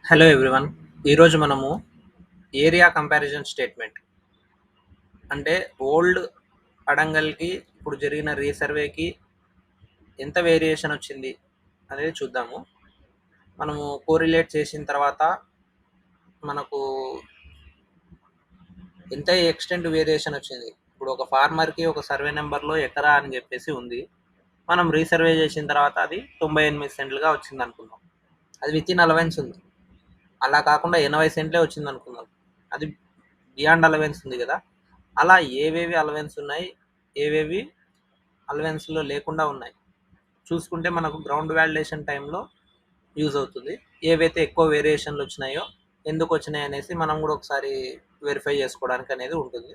Hello everyone. ఈరోజు మనము area comparison statement అంటే ఓల్డ్ అడంగల్కి ఇప్పుడు జరిగిన రీసర్వేకి ఎంత వేరియేషన్ వచ్చింది అనేది చూద్దాము. మనము కోరిలేట్ చేసిన తర్వాత మనకు ఎంత ఎక్స్టెంట్ వేరియేషన్ వచ్చింది. ఇప్పుడు ఒక ఫార్మర్కి ఒక సర్వే నెంబర్లో ఎకరా అని చెప్పేసి ఉంది. మనం రీసర్వే చేసిన తర్వాత అది 98 సెంట్లుగా వచ్చింది అనుకుందాం. అది విత్ ఇన్ అలవెన్స్ ఉంది. అలా కాకుండా 80 సెంట్లే వచ్చింది అనుకుందాం. అది బియాండ్ అలవెన్స్ ఉంది కదా. అలా ఏవేవి అలవెన్స్ ఉన్నాయి, ఏవేవి అలవెన్స్లో లేకుండా ఉన్నాయి చూసుకుంటే మనకు గ్రౌండ్ వాలిడేషన్ టైంలో యూజ్ అవుతుంది. ఏవైతే ఎక్కువ వేరియేషన్లు వచ్చినాయో ఎందుకు వచ్చినాయి అనేసి మనం కూడా ఒకసారి వెరిఫై చేసుకోవడానికి అనేది ఉంటుంది.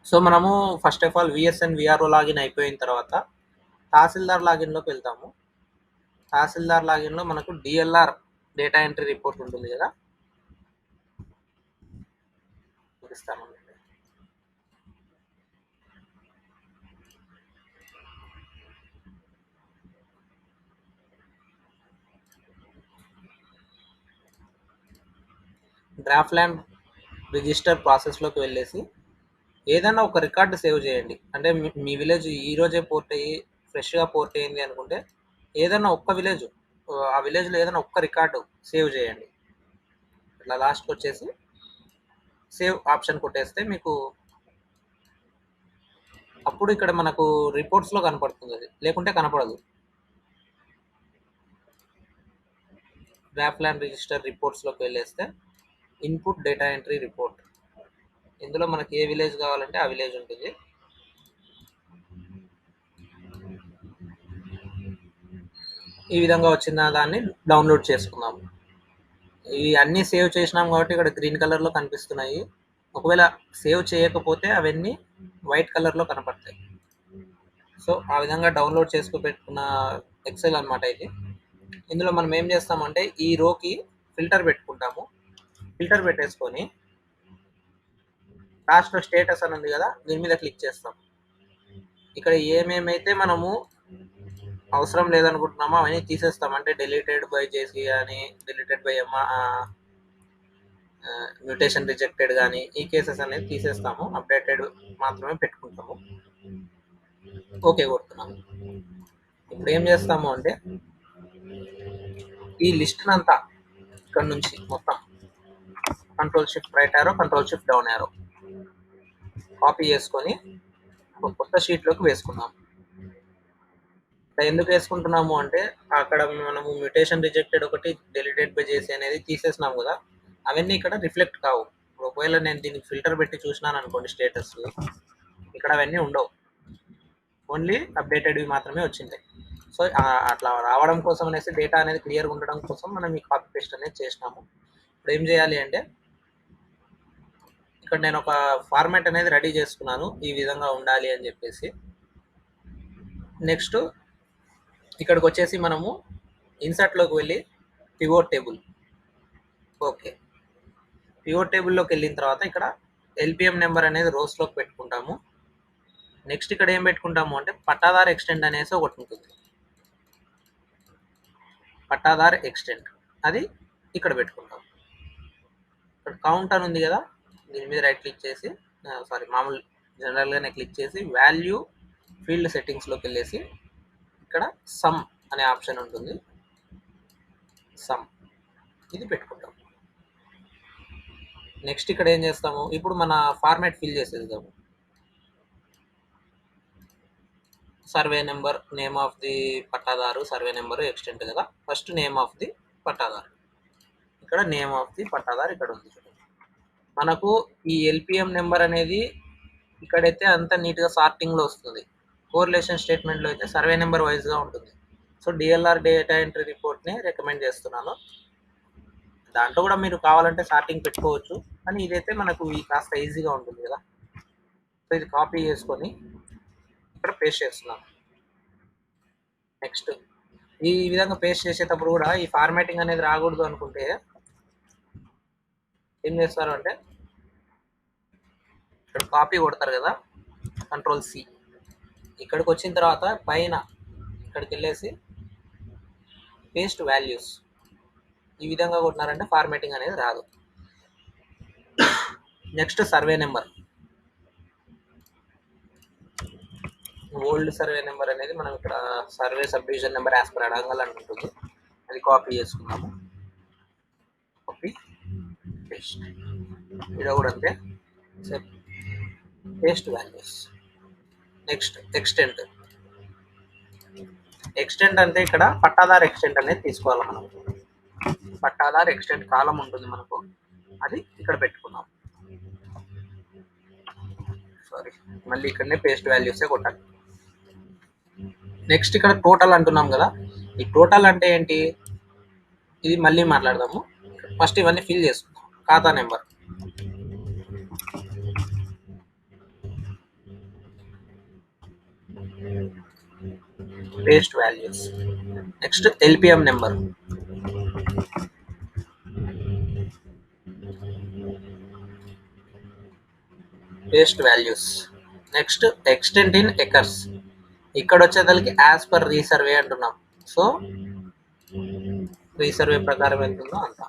సో మనము first of all VSN VRO login అయిపోయిన తర్వాత తహసీల్దార్ లాగిన్లోకి వెళ్తాము. తహసీల్దార్ లాగిన్లో మనకు డిఎల్ఆర్ డేటా ఎంట్రీ రిపోర్ట్ ఉంటుంది కదా, చూపిస్తాను. డ్రాఫ్ట్ ల్యాండ్ రిజిస్టర్ ప్రాసెస్లోకి వెళ్ళేసి ఏదైనా ఒక రికార్డు సేవ్ చేయండి. అంటే మీ విలేజ్ ఈరోజే పోర్ట్ అయ్యి ఫ్రెష్గా పోర్ట్ అయ్యింది అనుకుంటే ఏదైనా ఒక్క విలేజ్, ఆ విలేజ్లో ఏదైనా ఒక్క రికార్డు సేవ్ చేయండి. ఇట్లా లాస్ట్కి వచ్చేసి సేవ్ ఆప్షన్ కొట్టేస్తే మీకు అప్పుడు ఇక్కడ మనకు రిపోర్ట్స్లో కనపడుతుంది, అది లేకుంటే కనపడదు. డ్రాఫ్ట్ ల్యాండ్ రిజిస్టర్ రిపోర్ట్స్లోకి వెళ్ళేస్తే ఇన్పుట్ డేటా ఎంట్రీ రిపోర్ట్, ఇందులో మనకి ఏ విలేజ్ కావాలంటే ఆ విలేజ్ ఉంటుంది. ఈ విధంగా వచ్చిన దాన్ని డౌన్లోడ్ చేసుకుందాం. ఇవి అన్నీ సేవ్ చేసినాం కాబట్టి ఇక్కడ గ్రీన్ కలర్లో కనిపిస్తున్నాయి. ఒకవేళ సేవ్ చేయకపోతే అవన్నీ వైట్ కలర్లో కనపడతాయి. సో ఆ విధంగా డౌన్లోడ్ చేసుకు పెట్టుకున్న ఎక్సెల్ అనమాట ఇది. ఇందులో మనం ఏం చేస్తామంటే ఈ రోకి ఫిల్టర్ పెట్టుకుంటాము. ఫిల్టర్ పెట్టేసుకొని లాస్ట్లో స్టేటస్ అని ఉంది కదా, దీని మీద క్లిక్ చేస్తాం. ఇక్కడ ఏమేమైతే మనము అవసరం లేదనుకుంటున్నామో అవన్నీ తీసేస్తాం. అంటే డిలీటెడ్ బై చేసి కానీ, డిలీటెడ్ బై మ్యూటేషన్ రిజెక్టెడ్ కానీ ఈ కేసెస్ అనేది తీసేస్తాము. అప్డేటెడ్ మాత్రమే పెట్టుకుంటాము. ఓకే కొడుతున్నాము. ఇప్పుడు ఏం చేస్తాము అంటే ఈ లిస్ట్ అంతా ఇక్కడ నుంచి మొత్తం control shift right arrow, control shift down arrow copy చేసుకొని ఒక కొత్త షీట్లోకి వేసుకున్నాము. ఎందుకు వేసుకుంటున్నాము అంటే అక్కడ మనము మ్యూటేషన్ రిజెక్టెడ్ ఒకటి, డిలీటెడ్ బై చేసి అనేది తీసేసినాము కదా, అవన్నీ ఇక్కడ రిఫ్లెక్ట్ కావు. ఒకవేళ నేను దీనికి ఫిల్టర్ పెట్టి చూసినాను అనుకోండి స్టేటస్, ఇక్కడ అవన్నీ ఉండవు, ఓన్లీ అప్డేటెడ్వి మాత్రమే వచ్చింది. సో అట్లా రావడం కోసం అనేసి డేటా అనేది క్లియర్గా ఉండడం కోసం మనం ఈ కాపీ పేస్ట్ అనేది చేసినాము. ఇప్పుడు ఏం చేయాలి అంటే ఇక్కడ నేను ఒక ఫార్మాట్ అనేది రెడీ చేసుకున్నాను, ఈ విధంగా ఉండాలి అని చెప్పేసి. నెక్స్ట్ ఇక్కడికి వచ్చేసి మనము ఇన్సర్ట్లోకి వెళ్ళి పివోట్ టేబుల్, ఓకే పివోట్ టేబుల్లోకి వెళ్ళిన తర్వాత ఇక్కడ ఎల్పిఎం నెంబర్ అనేది రోస్లోకి పెట్టుకుంటాము. నెక్స్ట్ ఇక్కడ ఏం పెట్టుకుంటాము అంటే పట్టాదార్ ఎక్స్టెండ్ అనేసి ఒకటి ఉంటుంది, పట్టాదార్ ఎక్స్టెండ్ అది ఇక్కడ పెట్టుకుంటాం. ఇక్కడ కౌంట్ అని ఉంది కదా, దీని మీద రైట్ క్లిక్ చేసి మామూలు జనరల్గానే క్లిక్ చేసి వాల్యూ ఫీల్డ్ సెట్టింగ్స్లోకి వెళ్ళేసి ఇక్కడ సమ్ అనే ఆప్షన్ ఉంటుంది, సమ్ ఇది పెట్టుకుంటాం. నెక్స్ట్ ఇక్కడ ఏం చేస్తాము, ఇప్పుడు మన ఫార్మాట్ ఫిల్ చేసేద్దాము. Survey number, name of the పట్టాదారు, సర్వే నెంబరు ఎక్స్టెంట్ కదా, ఫస్ట్ నేమ్ ఆఫ్ ది పట్టాదారు, ఇక్కడ నేమ్ ఆఫ్ ది పట్టాదారు ఇక్కడ ఉంది. మనకు ఈ ఎల్పిఎం నెంబర్ అనేది ఇక్కడైతే అంత నీట్గా సార్టింగ్లో వస్తుంది. కోరిలేషన్ స్టేట్మెంట్లో అయితే సర్వే నెంబర్ వైజ్గా ఉంటుంది. సో డిఎల్ఆర్ డేటా ఎంట్రీ రిపోర్ట్ని రికమెండ్ చేస్తున్నాను. దాంట్లో కూడా మీరు కావాలంటే సార్టింగ్ పెట్టుకోవచ్చు, కానీ ఇదైతే మనకు ఈ కాస్త ఈజీగా ఉంటుంది కదా. సో ఇది కాపీ చేసుకొని ఇక్కడ పేస్ట్ చేస్తున్నాను. నెక్స్ట్ ఈ విధంగా పేస్ట్ చేసేటప్పుడు కూడా ఈ ఫార్మాటింగ్ అనేది రాకూడదు అనుకుంటే ఏం చేస్తారు అంటే ఇక్కడ కాపీ కొడతారు కదా, కంట్రోల్ సి, ఇక్కడికి వచ్చిన తర్వాత పైన ఇక్కడికి వెళ్ళేసి పేస్ట్ వాల్యూస్, ఈ విధంగా కొట్టినారంటే ఫార్మేటింగ్ అనేది రాదు. Next survey number. Old survey number అనేది మనం ఇక్కడ survey sub division number as per అడంగల్ అని ఉంటుంది, అది కాపీ చేసుకున్నాము. Copy paste. ఇక్కడ కూడా అంతే, paste values. Next extent. Extent అంటే ఇక్కడ పట్టాదార్ ఎక్స్టెంట్ అనేది తీసుకోవాలి మనం. పట్టాదార్ ఎక్స్టెంట్ కాలం ఉంటుంది మనకు, అది ఇక్కడ పెట్టుకున్నాం. సారీ, మళ్ళీ ఇక్కడనే పేస్ట్ వాల్యూసే కొట్టాలి. నెక్స్ట్ ఇక్కడ టోటల్ అంటున్నాం కదా, ఈ టోటల్ అంటే ఏంటి, ఇది మళ్ళీ మాట్లాడదాము. ఫస్ట్ ఇవన్నీ ఫిల్ చేసుకుందాం. ఖాతా number, paste values. Next LPM number, paste values. Next extent in acres. ఇక్కడ వచ్చేదానికి యాజ్ పర్ రీసర్వే అంటున్నాం, సో రీసర్వే ప్రకారం ఎంత ఉందో అంత.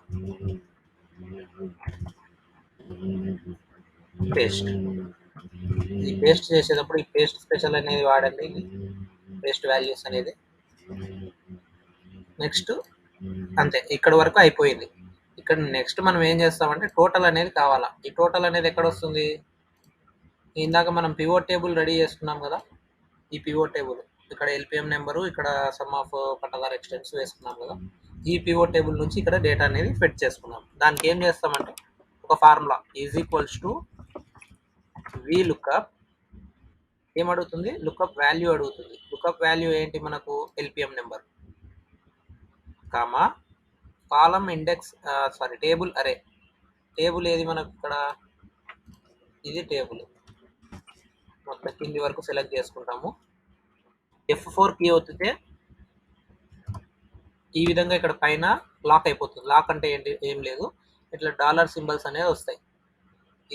పేస్ట్. ఈ పేస్ట్ చేసేటప్పుడు ఈ పేస్ట్ స్పెషల్ అనేది వాడండి, పేస్ట్ వాల్యూస్ అనేది. నెక్స్ట్ అంతే, ఇక్కడ వరకు అయిపోయింది. ఇక్కడ నెక్స్ట్ మనం ఏం చేస్తామంటే టోటల్ అనేది కావాలా. ఈ టోటల్ అనేది ఎక్కడ వస్తుంది, ఇందాక మనం పివోట్ టేబుల్ రెడీ చేసుకున్నాం కదా, ఈ పివోట్ టేబుల్ ఇక్కడ ఎల్పిఎం నెంబరు, ఇక్కడ సమ్ ఆఫ్ పట్టాదార్ ఎక్స్టెంట్స్ వేసుకున్నాం కదా, ఈ పివోట్ టేబుల్ నుంచి ఇక్కడ డేటా అనేది ఫిట్ చేసుకున్నాం. దానికి ఏం చేస్తామంటే ఒక formula is equals to V lookup, ఏమడుగుతుంది, లుక్అప్ వాల్యూ అడుగుతుంది. లుక్అప్ వాల్యూ ఏంటి మనకు, LPM number, comma column index, sorry table array. Table ఏది మనకు ఇక్కడ, ఇది టేబుల్. మొత్తం కింది వరకు సెలెక్ట్ చేసుకుంటాము. F4 కీ ఒత్తితే ఈ విధంగా ఇక్కడ పైన లాక్ అయిపోతుంది. లాక్ అంటే ఏంటి, ఏం లేదు, ఇట్లా డాలర్ సింబల్స్ అనేది వస్తాయి.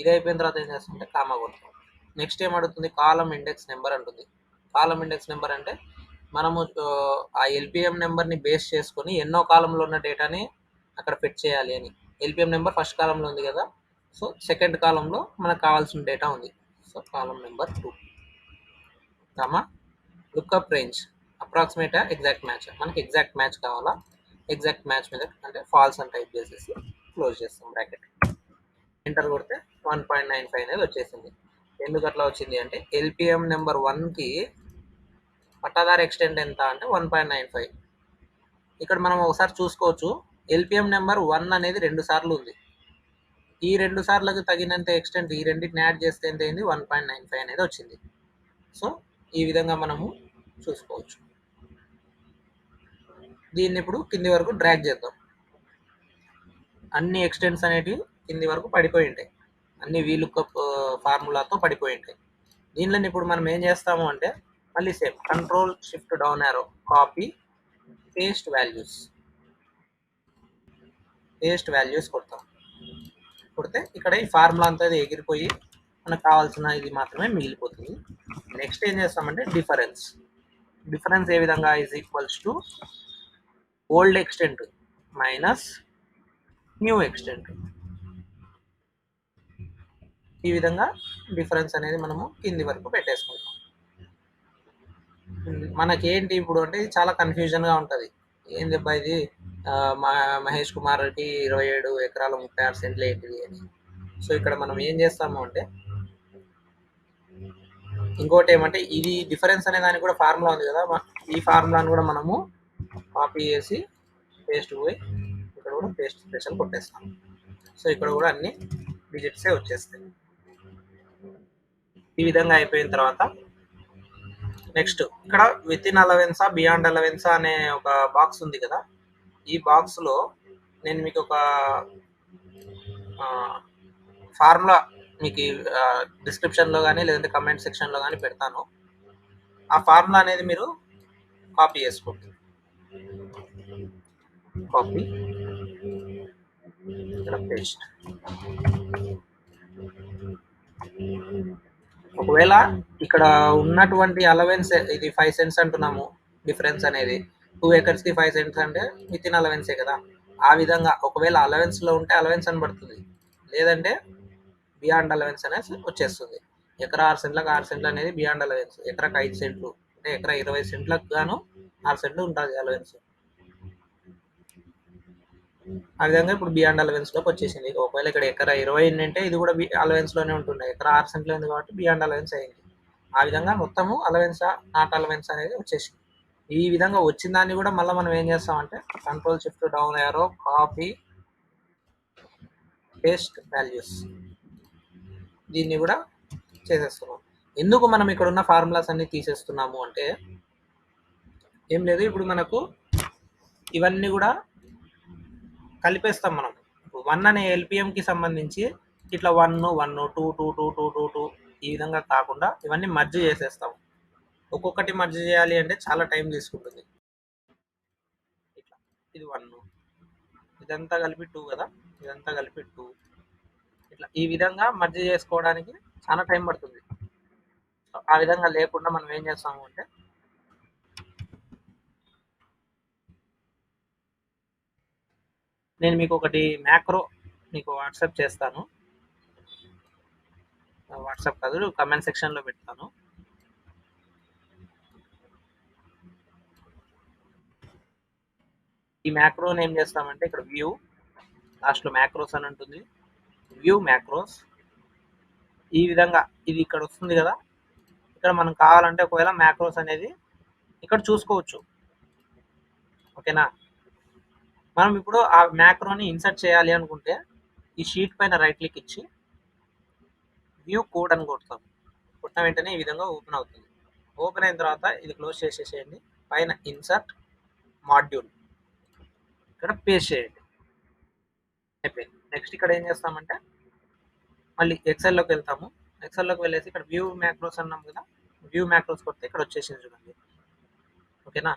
ఇది అయిపోయిన తర్వాత ఏం చేస్తుంటే కామా కొడతాం. నెక్స్ట్ ఏం అడుగుతుంది, కాలం ఇండెక్స్ నెంబర్ అంటుంది. కాలం ఇండెక్స్ నెంబర్ అంటే మనము ఆ ఎల్పిఎం నెంబర్ని బేస్ చేసుకొని ఎన్నో కాలంలో ఉన్న డేటాని అక్కడ ఫిట్ చేయాలి అని. ఎల్పిఎం నెంబర్ ఫస్ట్ కాలంలో ఉంది కదా, సో సెకండ్ కాలంలో మనకు కావాల్సిన డేటా ఉంది, so column number 2, comma lookup range approximate exact match. మనకి ఎగ్జాక్ట్ మ్యాచ్ కావాలా, ఎగ్జాక్ట్ మ్యాచ్ మీద అంటే ఫాల్స్ అని టైప్ చేసేసి క్లోజ్ చేస్తాం బ్రాకెట్. ఎంటర్ కొడితే 1.95 అనేది వచ్చేసింది. ఎందుకు అట్లా వచ్చింది అంటే ఎల్పిఎం నెంబర్ 1కి పట్టాదార్ ఎక్స్టెంట్ ఎంత అంటే 1.95. ఇక్కడ మనం ఒకసారి చూసుకోవచ్చు, ఎల్పిఎం నెంబర్ 1 అనేది 2 సార్లు ఉంది. ఈ 2 సార్లకు తగినంత ఎక్స్టెంట్ ఈ రెండింటిని యాడ్ చేస్తే ఎంత అయింది, 1.95 అనేది వచ్చింది. సో ఈ విధంగా మనము చూసుకోవచ్చు. దీన్ని ఇప్పుడు కింది వరకు డ్రాగ్ చేద్దాం. అన్ని ఎక్స్టెంట్స్ అనేటివి కింది వరకు పడిపోయి ఉంటాయి, అన్ని వీలుకప్ ఫార్ములాతో పడిపోయి ఉంటాయి. దీనిలో ఇప్పుడు మనం ఏం చేస్తాము అంటే మళ్ళీ same control shift down arrow, copy paste values, paste values కొడతాం. కొడితే ఇక్కడ ఈ ఫార్ములా అంతా ఎగిరిపోయి మనకు కావాల్సిన ఇది మాత్రమే మిగిలిపోతుంది. నెక్స్ట్ ఏం చేస్తామంటే డిఫరెన్స్. డిఫరెన్స్ ఏ విధంగా, is equals to old extent minus new extent. ఈ విధంగా డిఫరెన్స్ అనేది మనము కింది వరకు పెట్టేసుకుంటాం. మనకేంటి ఇప్పుడు అంటే ఇది చాలా కన్ఫ్యూజన్గా ఉంటుంది, ఏంది అబ్బా ఇది మహేష్ కుమార్కి 27 ఎకరాల 36 సెంట్లు ఏంటిది అని. సో ఇక్కడ మనం ఏం చేస్తాము అంటే ఇంకోటి ఏమంటే ఇది డిఫరెన్స్ అనే దానికి కూడా ఫార్ములా ఉంది కదా, ఈ ఫార్ములాను కూడా మనము కాపీ చేసి పేస్ట్ పోయి ఇక్కడ కూడా పేస్ట్ స్పెషల్ కొట్టేస్తాం. సో ఇక్కడ కూడా అన్ని డిజిట్సే వచ్చేస్తాయి. ఈ విధంగా అయిపోయిన తర్వాత నెక్స్ట్ ఇక్కడ విత్ ఇన్ అలవెన్సా బియాండ్ అలవెన్సా అనే ఒక బాక్స్ ఉంది కదా, ఈ బాక్స్లో నేను మీకు ఒక ఫార్ములా మీకు డిస్క్రిప్షన్లో కానీ లేదంటే కమెంట్ సెక్షన్లో కానీ పెడతాను. ఆ ఫార్ములా అనేది మీరు కాపీ చేసుకోండి. కాపీ, ఇక్కడ పేస్ట్. ఒకవేళ ఇక్కడ ఉన్నటువంటి అలవెన్స్ ఇది 5 సెంట్స్ అంటున్నాము, డిఫరెన్స్ అనేది 2 acres కి 5 సెంట్స్ అంటే విత్ ఇన్ అలవెన్సే కదా, ఆ విధంగా ఒకవేళ అలవెన్స్లో ఉంటే అలవెన్స్ అని పడుతుంది, లేదంటే బియాండ్ అలవెన్స్ అనేది వచ్చేస్తుంది. ఎకరా 6 సెంట్లకు 6 సెంట్లు అనేది బియాండ్ అలవెన్స్, ఎకరాకి 5 సెంట్లు అంటే ఎకరా 20 సెంట్లకు గాను 6 సెంట్లు ఉంటుంది అలవెన్స్. ఆ విధంగా ఇప్పుడు బియాండ్ అలవెన్స్లోకి వచ్చేసింది. ఒకవేళ ఇక్కడ ఎకరా 20 అంటే ఇది కూడా అలవెన్స్లోనే ఉంటుండే, ఎకరా 6 సెంట్లు ఉంది కాబట్టి బియాండ్ అలవెన్స్ అయింది. ఆ విధంగా మొత్తము అలవెన్సా నాట్ అలవెన్స్ అనేది వచ్చేసింది. ఈ విధంగా వచ్చిన దాన్ని కూడా మళ్ళీ మనం ఏం చేస్తామంటే control shift down arrow copy paste values దీన్ని కూడా చేసేస్తున్నాం. ఎందుకు మనం ఇక్కడ ఉన్న ఫార్ములాస్ అన్ని తీసేస్తున్నాము అంటే ఏం లేదు, ఇప్పుడు మనకు ఇవన్నీ కూడా కలిపేస్తాం మనం. 1 అనే ఎల్పిఎంకి సంబంధించి ఇట్లా 1 1 2 2 2 2 2 2 ఈ విధంగా కాకుండా ఇవన్నీ మర్జ్ చేసేస్తాం. ఒక్కొక్కటి మర్జ్ చేయాలి అంటే చాలా టైం తీసుకుంటుంది. ఇట్లా ఇది 1, ఇదంతా కలిపి 2 కదా, ఇదంతా కలిపి 2, ఇట్లా ఈ విధంగా మర్జ్ చేసుకోవడానికి చాలా టైం పడుతుంది. ఆ విధంగా లేకుండా మనం ఏం చేస్తాము అంటే నేను మీకు ఒకటి మ్యాక్రో మీకు వాట్సాప్ చేస్తాను, వాట్సాప్ కాదు కమెంట్ సెక్షన్లో పెడతాను. ఈ మ్యాక్రోని ఏం చేస్తామంటే ఇక్కడ వ్యూ లాస్ట్లో మ్యాక్రోస్ అని ఉంటుంది, వ్యూ మ్యాక్రోస్ ఈ విధంగా ఇది ఇక్కడ వస్తుంది కదా, ఇక్కడ మనం కావాలంటే ఒకవేళ మ్యాక్రోస్ అనేది ఇక్కడ చూసుకోవచ్చు. ఓకేనా, మనం ఇప్పుడు ఆ మ్యాక్రోని ఇన్సర్ట్ చేయాలి అనుకుంటే ఈ షీట్ పైన రైట్ క్లిక్ ఇచ్చి వ్యూ కోడ్ అని కొడతాం. కొట్టిన వెంటనే ఈ విధంగా ఓపెన్ అవుతుంది. ఓపెన్ అయిన తర్వాత ఇది క్లోజ్ చేసేసేయండి, పైన ఇన్సర్ట్ మాడ్యూల్ ఇక్కడ పేస్ట్ చేయండి, అయిపోయింది. నెక్స్ట్ ఇక్కడ ఏం చేస్తామంటే మళ్ళీ ఎక్సెల్లోకి వెళ్తాము. ఎక్సెల్లోకి వెళ్ళేసి ఇక్కడ వ్యూ మ్యాక్రోస్ అన్నాం కదా, వ్యూ మ్యాక్రోస్ కొడితే ఇక్కడ వచ్చేసింది చూడండి. ఓకేనా,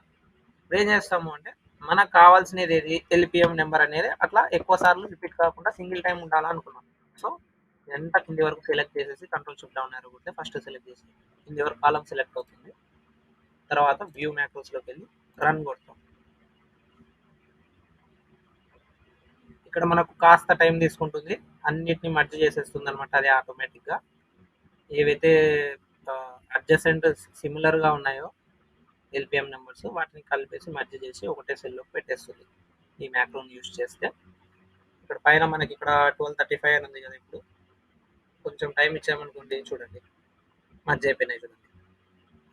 ఇప్పుడు ఏం చేస్తాము అంటే మనకు కావాల్సినది ఏది ఎల్పిఎం నెంబర్ అనేది అట్లా ఎక్కువ సార్లు రిపీట్ కాకుండా సింగిల్ టైం ఉండాలనుకున్నాం. సో ఎంత కింది వరకు సెలెక్ట్ చేసేసి కంట్రోల్ షిఫ్ట్ డౌన్ యారో కొడితే ఫస్ట్ సెలెక్ట్ చేసి కింది వరకు కాలం సెలెక్ట్ అవుతుంది. తర్వాత వ్యూ మ్యాక్రోస్లోకి వెళ్ళి రన్ కొడతాం. ఇక్కడ మనకు కాస్త టైం తీసుకుంటుంది, అన్నిటిని మర్జ్ చేసేస్తుంది అనమాట అది ఆటోమేటిక్గా. ఏవైతే అడ్జసెంట్ సిమిలర్గా ఉన్నాయో ఎల్పిఎం నెంబర్స్ వాటిని కలిపేసి మర్జ్ చేసి ఒకటే సెల్లోకి పెట్టేస్తుంది ఈ మ్యాక్రోని యూజ్ చేస్తే. ఇక్కడ పైన మనకి ఇక్కడ 12:35 అని ఉంది కదా, ఇప్పుడు కొంచెం టైం ఇచ్చామనుకోండి చూడండి మర్జ్ అయిపోయినాయి, చూడండి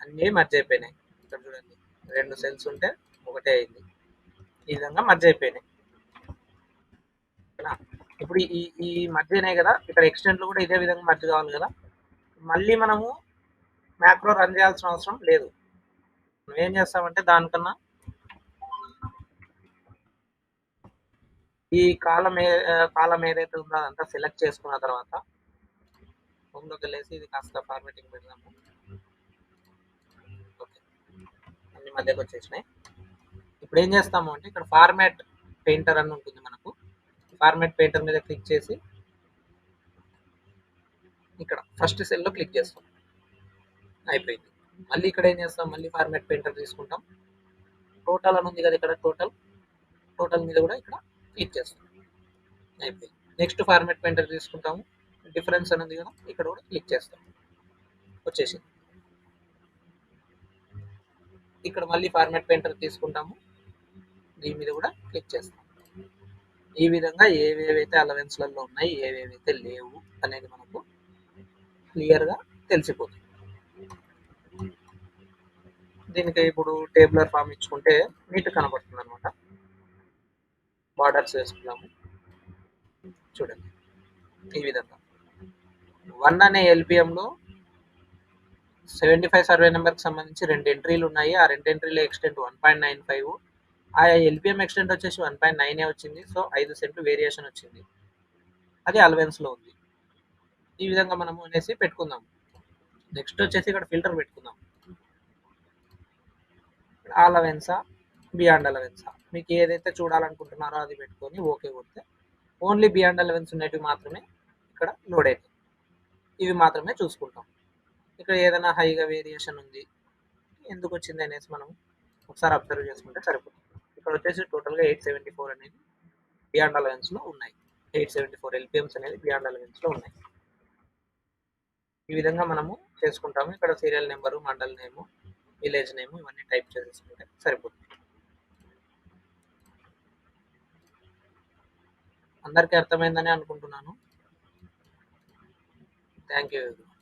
అన్నీ మర్జ్ అయిపోయినాయి. ఇక్కడ చూడండి 2 సెల్స్ ఉంటే ఒకటే అయింది, ఈ విధంగా మర్జ్ అయిపోయినాయి. ఇప్పుడు ఈ మర్జ్ అయినాయి కదా, ఇక్కడ ఎక్స్టెంట్లు కూడా ఇదే విధంగా మర్జ్ కావాలి కదా, మళ్ళీ మనము మ్యాక్రో రన్ చేయాల్సిన అవసరం లేదు. మనం ఏం చేస్తామంటే దానికన్నా ఈ కాలం ఏదైతే ఉందో అదంతా సెలెక్ట్ చేసుకున్న తర్వాత హోమ్లోకి వెళ్ళేసి ఇది కాస్త ఫార్మాటింగ్ పెడదాము. ఓకే, అన్ని మధ్యకి వచ్చేసినాయి. ఇప్పుడు ఏం చేస్తాము అంటే ఇక్కడ ఫార్మాట్ పెయింటర్ అని ఉంటుంది మనకు, ఫార్మాట్ పెయింటర్ మీద క్లిక్ చేసి ఇక్కడ ఫస్ట్ సెల్లో క్లిక్ చేస్తాం, అయిపోయింది. మళ్ళీ ఇక్కడ ఏం చేస్తాం, మళ్ళీ ఫార్మాట్ పెయింటర్ తీసుకుంటాం, టోటల్ అని ఉంది కదా ఇక్కడ, టోటల్ మీద కూడా ఇక్కడ క్లిక్ చేస్తాం, అయిపోయింది. నెక్స్ట్ ఫార్మాట్ పెయింటర్ తీసుకుంటాము, డిఫరెన్స్ అని ఉంది కదా ఇక్కడ కూడా క్లిక్ చేస్తాం, వచ్చేసింది. ఇక్కడ మళ్ళీ ఫార్మాట్ పెయింటర్ తీసుకుంటాము, దీని మీద కూడా క్లిక్ చేస్తాం. ఈ విధంగా ఏవేవైతే అలవెన్స్లలో ఉన్నాయి ఏవేవైతే లేవు అనేది మనకు క్లియర్గా తెలిసిపోతుంది. దీనికి ఇప్పుడు టేబులర్ ఫామ్ ఇచ్చుకుంటే నీట్ కనబడుతుంది అనమాట. బార్డర్స్ వేసుకున్నాము చూడండి ఈ విధంగా. 1 అనే ఎల్పిఎంలో 75 సర్వే నెంబర్కి సంబంధించి 2 ఎంట్రీలు ఉన్నాయి. ఆ 2 ఎంట్రీల ఎక్స్టెంట్ 1.95, ఆ ఎల్పిఎం ఎక్స్టెంట్ వచ్చేసి 1.9 వచ్చింది. సో 5 సెంట్లు వేరియేషన్ వచ్చింది, అది అలవెన్స్లో ఉంది. ఈ విధంగా మనము అనేసి పెట్టుకుందాం. నెక్స్ట్ వచ్చేసి ఇక్కడ ఫిల్టర్ పెట్టుకుందాం, అలవెన్సా బియాండ్ అలవెన్సా మీకు ఏదైతే చూడాలనుకుంటున్నారో అది పెట్టుకొని ఓకే కొడితే ఓన్లీ బియాండ్ అలవెన్స్ ఉన్నట్టు మాత్రమే ఇక్కడ లోడ్ అవుతాయి, ఇవి మాత్రమే చూసుకుంటాం. ఇక్కడ ఏదైనా హైగా వేరియేషన్ ఉంది ఎందుకు వచ్చింది అనేసి మనం ఒకసారి అబ్జర్వ్ చేసుకుంటే సరిపోతుంది. ఇక్కడ వచ్చేసి టోటల్గా 874 అనేది బియాండ్ అలవెన్స్లో ఉన్నాయి. 874 ఎల్పిఎమ్స్ అనేది బియాండ్ అలవెన్స్లో ఉన్నాయి. ఈ విధంగా మనము చేసుకుంటాము. ఇక్కడ సీరియల్ నెంబరు, మండల్ నేము, విలేజ్ నేము ఇవన్నీ టైప్ చేసేసుకుంటే సరిపోతుంది. అందరికీ అర్థమైందని అనుకుంటున్నాను. Thank you.